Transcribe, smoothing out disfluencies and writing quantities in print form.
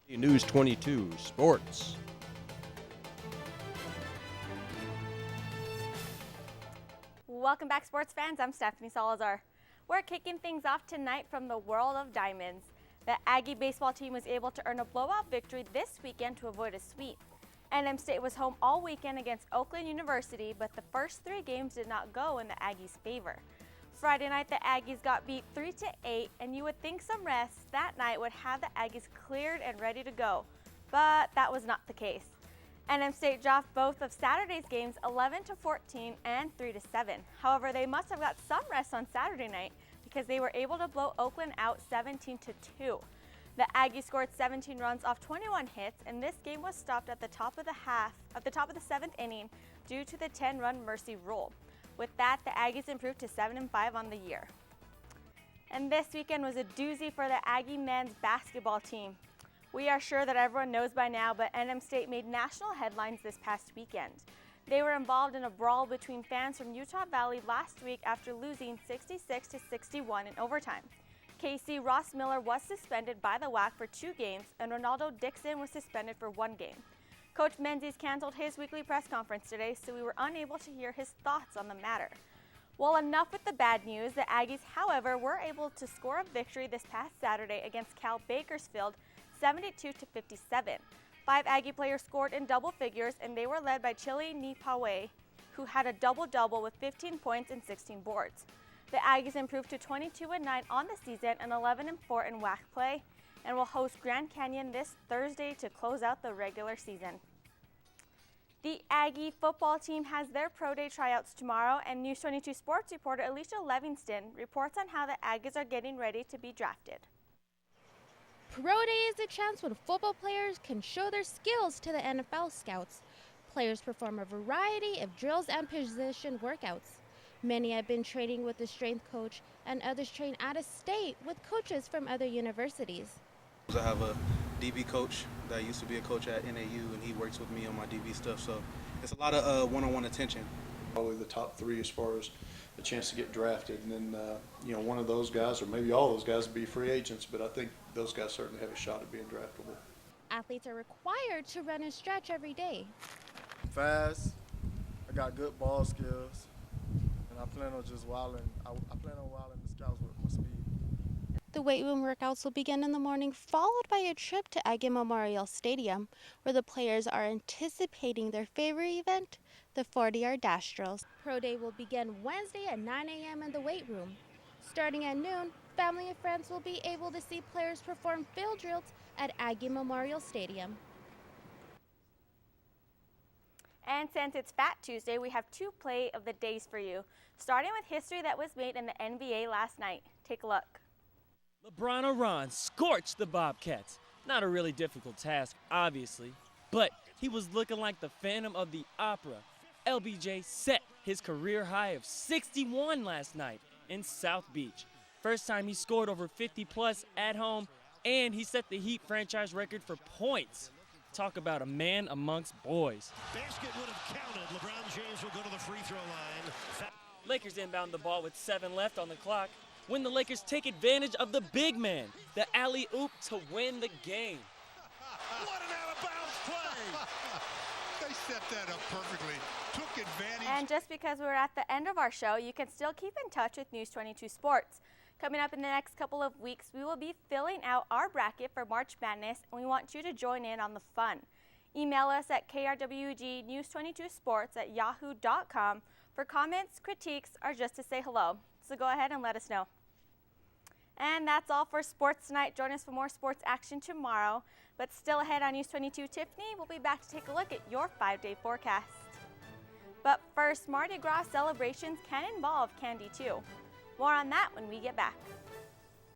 News 22 Sports. Welcome back, sports fans. I'm Stephanie Salazar. We're kicking things off tonight from the world of diamonds. The Aggie baseball team was able to earn a blowout victory this weekend to avoid a sweep. NM State was home all weekend against Oakland University, but the first three games did not go in the Aggies' favor. Friday night, the Aggies got beat 3-8, and you would think some rest that night would have the Aggies cleared and ready to go, but that was not the case. NM State dropped both of Saturday's games 11-14 and 3-7. However, they must have got some rest on Saturday night because they were able to blow Oakland out 17-2. The Aggies scored 17 runs off 21 hits, and this game was stopped at the top of the seventh inning due to the 10-run mercy rule. With that, the Aggies improved to 7-5 on the year. And this weekend was a doozy for the Aggie men's basketball team. We are sure that everyone knows by now, but NM State made national headlines this past weekend. They were involved in a brawl between fans from Utah Valley last week after losing 66-61 in overtime. KC Ross Miller was suspended by the WAC for 2 games, and Ronaldo Dixon was suspended for 1 game. Coach Menzies canceled his weekly press conference today, so we were unable to hear his thoughts on the matter. Well, enough with the bad news. The Aggies, however, were able to score a victory this past Saturday against Cal Bakersfield, 72-57. 5 Aggie players scored in double figures, and they were led by Chili Nipawe, who had a double-double with 15 points and 16 boards. The Aggies improved to 22-9 on the season and 11-4 in WAC play, and will host Grand Canyon this Thursday to close out the regular season. The Aggie football team has their pro day tryouts tomorrow, and News 22 sports reporter Alicia Livingston reports on how the Aggies are getting ready to be drafted. Pro Day is a chance when football players can show their skills to the NFL scouts. Players perform a variety of drills and position workouts. Many have been training with a strength coach, and others train out of state with coaches from other universities. I have a DB coach that used to be a coach at NAU, and he works with me on my DB stuff, so it's a lot of one-on-one attention. Probably the top 3 as far as the chance to get drafted, and then one of those guys, or maybe all those guys, would be free agents, but I think those guys certainly have a shot at being draftable. Athletes are required to run and stretch every day. Fast, I got good ball skills, and I plan on just wilding. I plan on wilding the scouts with my speed. The weight room workouts will begin in the morning, followed by a trip to Aggie Memorial Stadium, where the players are anticipating their favorite event, the 40-yard dash drills. Pro Day will begin Wednesday at 9 a.m. in the weight room. Starting at noon, family and friends will be able to see players perform field drills at Aggie Memorial Stadium. And since it's Fat Tuesday, we have 2 play of the days for you, starting with history that was made in the NBA last night. Take a look. LeBron Oran scorched the Bobcats. Not a really difficult task, obviously, but he was looking like the Phantom of the Opera. LBJ set his career high of 61 last night in South Beach. First time he scored over 50-plus at home, and he set the Heat franchise record for points. Talk about a man amongst boys. Basket would have counted. LeBron James will go to the free throw line. Lakers inbound the ball with 7 left on the clock when the Lakers take advantage of the big man, the alley-oop to win the game. What an out-of-bounds play! They set that up perfectly. Took advantage. And just because we're at the end of our show, you can still keep in touch with News 22 Sports. Coming up in the next couple of weeks, we will be filling out our bracket for March Madness, and we want you to join in on the fun. Email us at krwgnews22sports@yahoo.com for comments, critiques, or just to say hello. So go ahead and let us know. And that's all for sports tonight. Join us for more sports action tomorrow. But still ahead on News 22, Tiffany will be back to take a look at your 5-day forecast. But first, Mardi Gras celebrations can involve candy too. More on that when we get back.